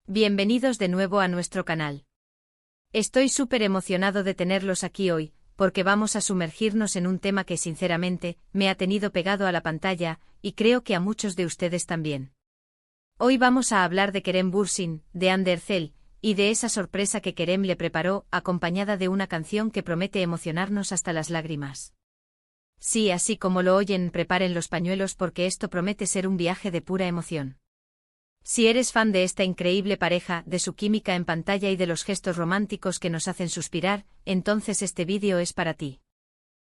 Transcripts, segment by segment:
Bienvenidos de nuevo a nuestro canal. Estoy súper emocionado de tenerlos aquí hoy, porque vamos a sumergirnos en un tema que sinceramente me ha tenido pegado a la pantalla, y creo que a muchos de ustedes también. Hoy vamos a hablar de Kerem Bürsin, de Undercell, y de esa sorpresa que Kerem le preparó, acompañada de una canción que promete emocionarnos hasta las lágrimas. Sí, así como lo oyen, preparen los pañuelos porque esto promete ser un viaje de pura emoción. Si eres fan de esta increíble pareja, de su química en pantalla y de los gestos románticos que nos hacen suspirar, entonces este vídeo es para ti.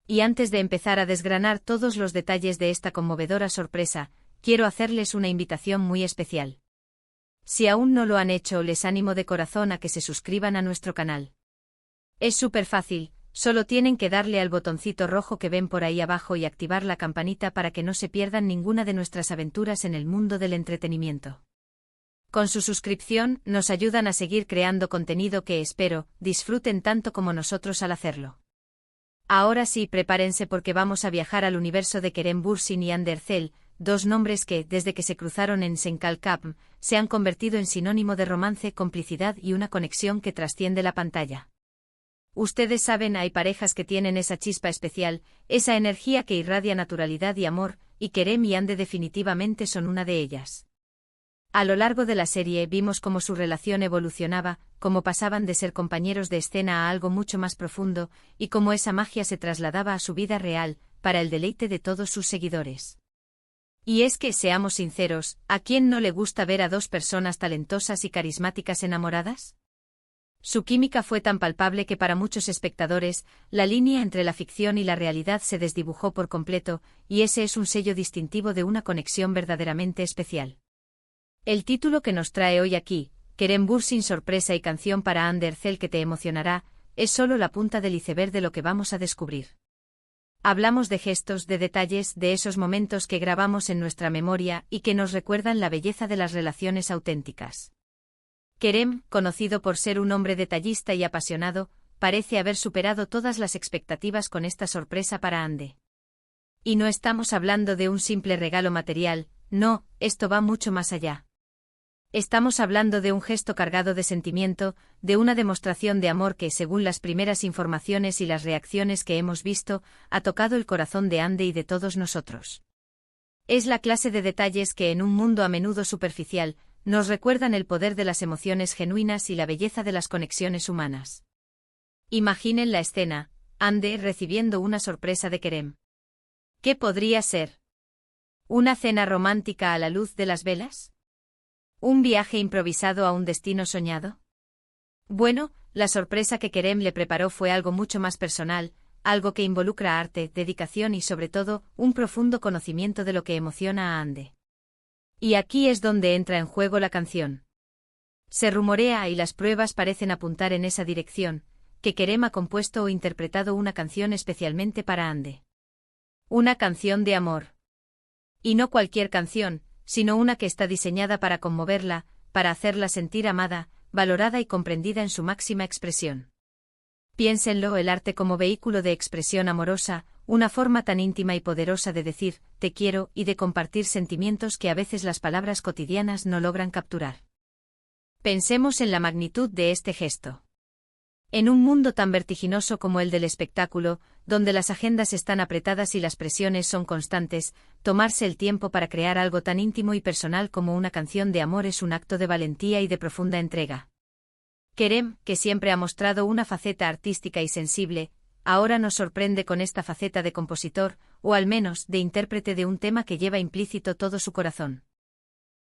Y antes de empezar a desgranar todos los detalles de esta conmovedora sorpresa, quiero hacerles una invitación muy especial. Si aún no lo han hecho, les animo de corazón a que se suscriban a nuestro canal. Es súper fácil, solo tienen que darle al botoncito rojo que ven por ahí abajo y activar la campanita para que no se pierdan ninguna de nuestras aventuras en el mundo del entretenimiento. Con su suscripción, nos ayudan a seguir creando contenido que espero disfruten tanto como nosotros al hacerlo. Ahora sí, prepárense porque vamos a viajar al universo de Kerem Bürsin y Undercell, dos nombres que, desde que se cruzaron en Senkalkapm, se han convertido en sinónimo de romance, complicidad y una conexión que trasciende la pantalla. Ustedes saben, hay parejas que tienen esa chispa especial, esa energía que irradia naturalidad y amor, y Kerem y Ande definitivamente son una de ellas. A lo largo de la serie vimos cómo su relación evolucionaba, cómo pasaban de ser compañeros de escena a algo mucho más profundo, y cómo esa magia se trasladaba a su vida real, para el deleite de todos sus seguidores. Y es que, seamos sinceros, ¿a quién no le gusta ver a dos personas talentosas y carismáticas enamoradas? Su química fue tan palpable que para muchos espectadores, la línea entre la ficción y la realidad se desdibujó por completo, y ese es un sello distintivo de una conexión verdaderamente especial. El título que nos trae hoy aquí, Kerem Bürsin, sorpresa y canción para Undercell que te emocionará, es solo la punta del iceberg de lo que vamos a descubrir. Hablamos de gestos, de detalles, de esos momentos que grabamos en nuestra memoria y que nos recuerdan la belleza de las relaciones auténticas. Kerem, conocido por ser un hombre detallista y apasionado, parece haber superado todas las expectativas con esta sorpresa para Ande. Y no estamos hablando de un simple regalo material, no, esto va mucho más allá. Estamos hablando de un gesto cargado de sentimiento, de una demostración de amor que, según las primeras informaciones y las reacciones que hemos visto, ha tocado el corazón de Ande y de todos nosotros. Es la clase de detalles que, en un mundo a menudo superficial, nos recuerdan el poder de las emociones genuinas y la belleza de las conexiones humanas. Imaginen la escena, Ande recibiendo una sorpresa de Kerem. ¿Qué podría ser? ¿Una cena romántica a la luz de las velas? ¿Un viaje improvisado a un destino soñado? Bueno, la sorpresa que Kerem le preparó fue algo mucho más personal, algo que involucra arte, dedicación y sobre todo, un profundo conocimiento de lo que emociona a Ande. Y aquí es donde entra en juego la canción. Se rumorea y las pruebas parecen apuntar en esa dirección, que Kerem ha compuesto o interpretado una canción especialmente para Ande. Una canción de amor. Y no cualquier canción, sino una que está diseñada para conmoverla, para hacerla sentir amada, valorada y comprendida en su máxima expresión. Piénsenlo, el arte como vehículo de expresión amorosa, una forma tan íntima y poderosa de decir, te quiero, y de compartir sentimientos que a veces las palabras cotidianas no logran capturar. Pensemos en la magnitud de este gesto. En un mundo tan vertiginoso como el del espectáculo, donde las agendas están apretadas y las presiones son constantes, tomarse el tiempo para crear algo tan íntimo y personal como una canción de amor es un acto de valentía y de profunda entrega. Kerem, que siempre ha mostrado una faceta artística y sensible, ahora nos sorprende con esta faceta de compositor, o al menos de intérprete de un tema que lleva implícito todo su corazón.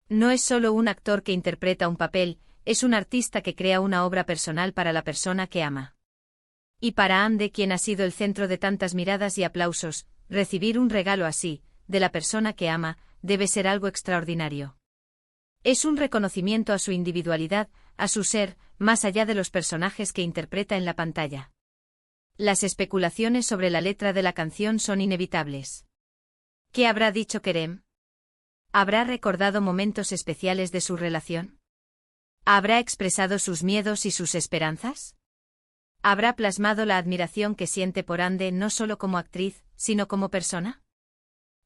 No es solo un actor que interpreta un papel, es un artista que crea una obra personal para la persona que ama. Y para Ande, quien ha sido el centro de tantas miradas y aplausos, recibir un regalo así, de la persona que ama, debe ser algo extraordinario. Es un reconocimiento a su individualidad, a su ser, más allá de los personajes que interpreta en la pantalla. Las especulaciones sobre la letra de la canción son inevitables. ¿Qué habrá dicho Kerem? ¿Habrá recordado momentos especiales de su relación? ¿Habrá expresado sus miedos y sus esperanzas? ¿Habrá plasmado la admiración que siente por Ande no solo como actriz, sino como persona?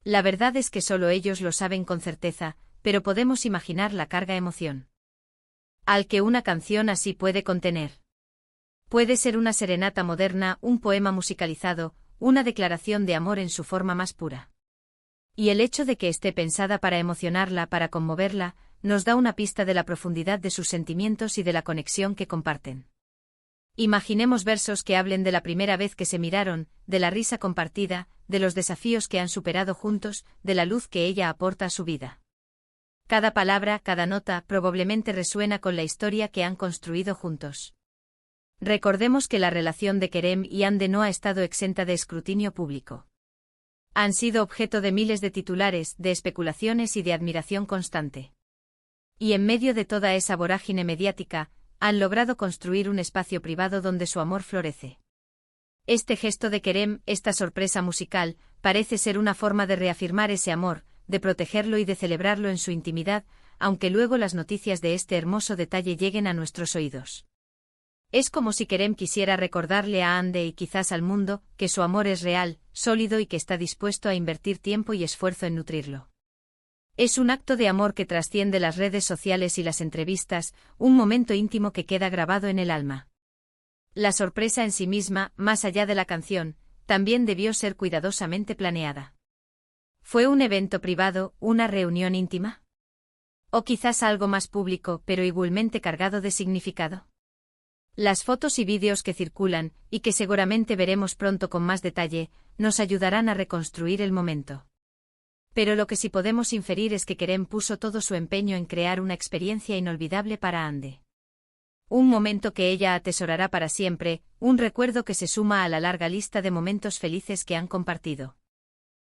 La verdad es que solo ellos lo saben con certeza, pero podemos imaginar la carga emoción. al que una canción así puede contener. Puede ser una serenata moderna, un poema musicalizado, una declaración de amor en su forma más pura. Y el hecho de que esté pensada para emocionarla, para conmoverla, nos da una pista de la profundidad de sus sentimientos y de la conexión que comparten. Imaginemos versos que hablen de la primera vez que se miraron, de la risa compartida, de los desafíos que han superado juntos, de la luz que ella aporta a su vida. Cada palabra, cada nota, probablemente resuena con la historia que han construido juntos. Recordemos que la relación de Kerem y Hande no ha estado exenta de escrutinio público. Han sido objeto de miles de titulares, de especulaciones y de admiración constante. Y en medio de toda esa vorágine mediática, han logrado construir un espacio privado donde su amor florece. Este gesto de Kerem, esta sorpresa musical, parece ser una forma de reafirmar ese amor, de protegerlo y de celebrarlo en su intimidad, aunque luego las noticias de este hermoso detalle lleguen a nuestros oídos. Es como si Kerem quisiera recordarle a Hande y quizás al mundo, que su amor es real, sólido y que está dispuesto a invertir tiempo y esfuerzo en nutrirlo. Es un acto de amor que trasciende las redes sociales y las entrevistas, un momento íntimo que queda grabado en el alma. La sorpresa en sí misma, más allá de la canción, también debió ser cuidadosamente planeada. ¿Fue un evento privado, una reunión íntima? ¿O quizás algo más público, pero igualmente cargado de significado? Las fotos y vídeos que circulan, y que seguramente veremos pronto con más detalle, nos ayudarán a reconstruir el momento. Pero lo que sí podemos inferir es que Kerem puso todo su empeño en crear una experiencia inolvidable para Hande. Un momento que ella atesorará para siempre, un recuerdo que se suma a la larga lista de momentos felices que han compartido.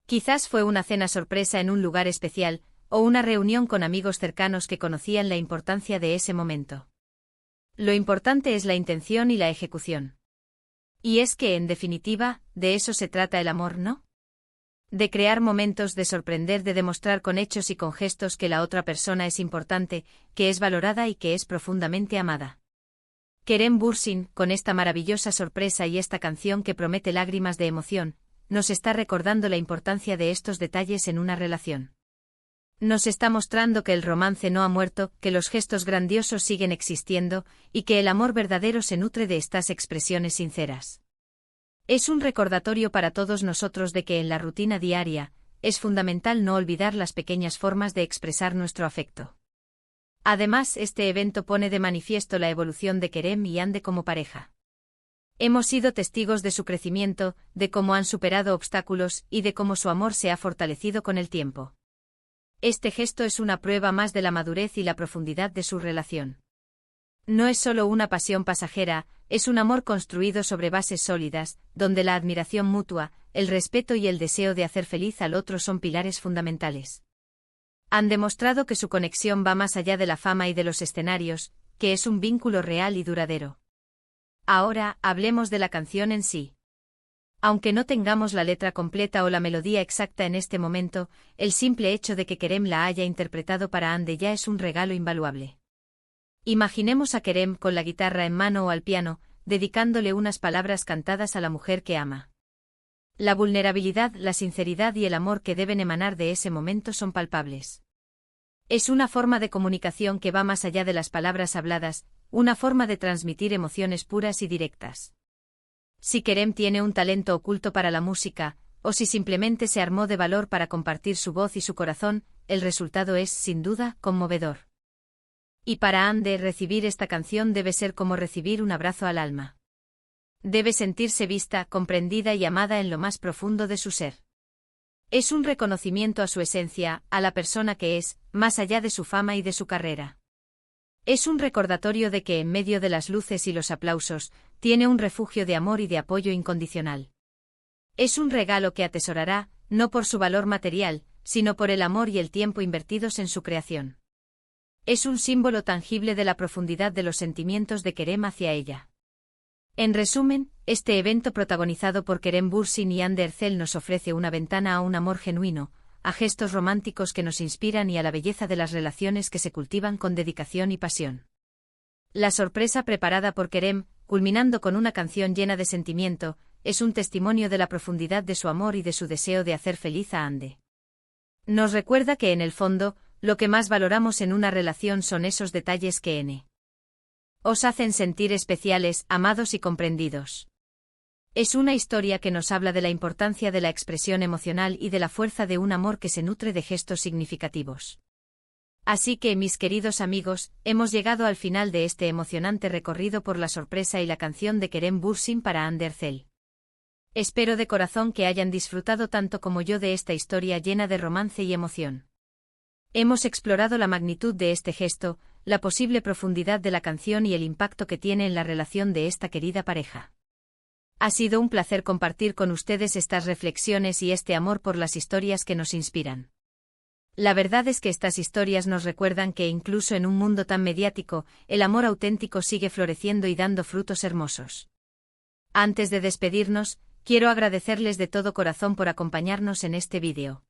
Quizás fue una cena sorpresa en un lugar especial, o una reunión con amigos cercanos que conocían la importancia de ese momento. Lo importante es la intención y la ejecución. Y es que, en definitiva, de eso se trata el amor, ¿no? De crear momentos, de sorprender, de demostrar con hechos y con gestos que la otra persona es importante, que es valorada y que es profundamente amada. Kerem Bürsin, con esta maravillosa sorpresa y esta canción que promete lágrimas de emoción, nos está recordando la importancia de estos detalles en una relación. Nos está mostrando que el romance no ha muerto, que los gestos grandiosos siguen existiendo, y que el amor verdadero se nutre de estas expresiones sinceras. Es un recordatorio para todos nosotros de que en la rutina diaria, es fundamental no olvidar las pequeñas formas de expresar nuestro afecto. Además, este evento pone de manifiesto la evolución de Kerem y Hande como pareja. Hemos sido testigos de su crecimiento, de cómo han superado obstáculos y de cómo su amor se ha fortalecido con el tiempo. Este gesto es una prueba más de la madurez y la profundidad de su relación. No es solo una pasión pasajera, es un amor construido sobre bases sólidas, donde la admiración mutua, el respeto y el deseo de hacer feliz al otro son pilares fundamentales. Han demostrado que su conexión va más allá de la fama y de los escenarios, que es un vínculo real y duradero. Ahora, hablemos de la canción en sí. Aunque no tengamos la letra completa o la melodía exacta en este momento, el simple hecho de que Kerem la haya interpretado para Hande ya es un regalo invaluable. Imaginemos a Kerem con la guitarra en mano o al piano, dedicándole unas palabras cantadas a la mujer que ama. La vulnerabilidad, la sinceridad y el amor que deben emanar de ese momento son palpables. Es una forma de comunicación que va más allá de las palabras habladas, una forma de transmitir emociones puras y directas. Si Kerem tiene un talento oculto para la música, o si simplemente se armó de valor para compartir su voz y su corazón, el resultado es, sin duda, conmovedor. Y para Hande, recibir esta canción debe ser como recibir un abrazo al alma. Debe sentirse vista, comprendida y amada en lo más profundo de su ser. Es un reconocimiento a su esencia, a la persona que es, más allá de su fama y de su carrera. Es un recordatorio de que en medio de las luces y los aplausos, tiene un refugio de amor y de apoyo incondicional. Es un regalo que atesorará, no por su valor material, sino por el amor y el tiempo invertidos en su creación. Es un símbolo tangible de la profundidad de los sentimientos de Kerem hacia ella. En resumen, este evento protagonizado por Kerem Bürsin y Hande Erçel nos ofrece una ventana a un amor genuino, a gestos románticos que nos inspiran y a la belleza de las relaciones que se cultivan con dedicación y pasión. La sorpresa preparada por Kerem, culminando con una canción llena de sentimiento, es un testimonio de la profundidad de su amor y de su deseo de hacer feliz a Hande. Nos recuerda que en el fondo, lo que más valoramos en una relación son esos detalles que Os hacen sentir especiales, amados y comprendidos. Es una historia que nos habla de la importancia de la expresión emocional y de la fuerza de un amor que se nutre de gestos significativos. Así que, mis queridos amigos, hemos llegado al final de este emocionante recorrido por la sorpresa y la canción de Kerem Bürsin para Andercel. Espero de corazón que hayan disfrutado tanto como yo de esta historia llena de romance y emoción. Hemos explorado la magnitud de este gesto, la posible profundidad de la canción y el impacto que tiene en la relación de esta querida pareja. Ha sido un placer compartir con ustedes estas reflexiones y este amor por las historias que nos inspiran. La verdad es que estas historias nos recuerdan que incluso en un mundo tan mediático, el amor auténtico sigue floreciendo y dando frutos hermosos. Antes de despedirnos, quiero agradecerles de todo corazón por acompañarnos en este vídeo.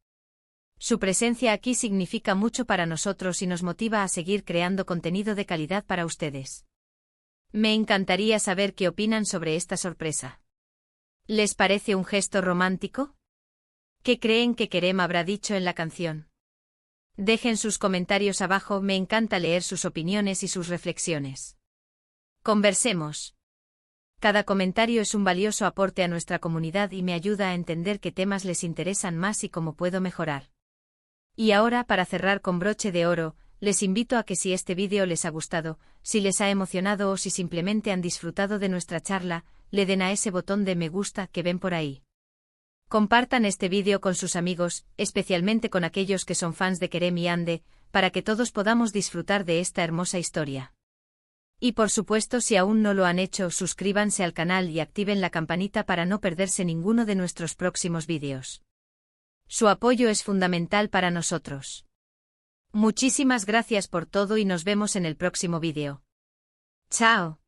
Su presencia aquí significa mucho para nosotros y nos motiva a seguir creando contenido de calidad para ustedes. Me encantaría saber qué opinan sobre esta sorpresa. ¿Les parece un gesto romántico? ¿Qué creen que Kerem habrá dicho en la canción? Dejen sus comentarios abajo, me encanta leer sus opiniones y sus reflexiones. Conversemos. Cada comentario es un valioso aporte a nuestra comunidad y me ayuda a entender qué temas les interesan más y cómo puedo mejorar. Y ahora, para cerrar con broche de oro, les invito a que si este vídeo les ha gustado, si les ha emocionado o si simplemente han disfrutado de nuestra charla, le den a ese botón de me gusta que ven por ahí. Compartan este vídeo con sus amigos, especialmente con aquellos que son fans de Kerem y Ande, para que todos podamos disfrutar de esta hermosa historia. Y por supuesto, si aún no lo han hecho, suscríbanse al canal y activen la campanita para no perderse ninguno de nuestros próximos vídeos. Su apoyo es fundamental para nosotros. Muchísimas gracias por todo y nos vemos en el próximo vídeo. ¡Chao!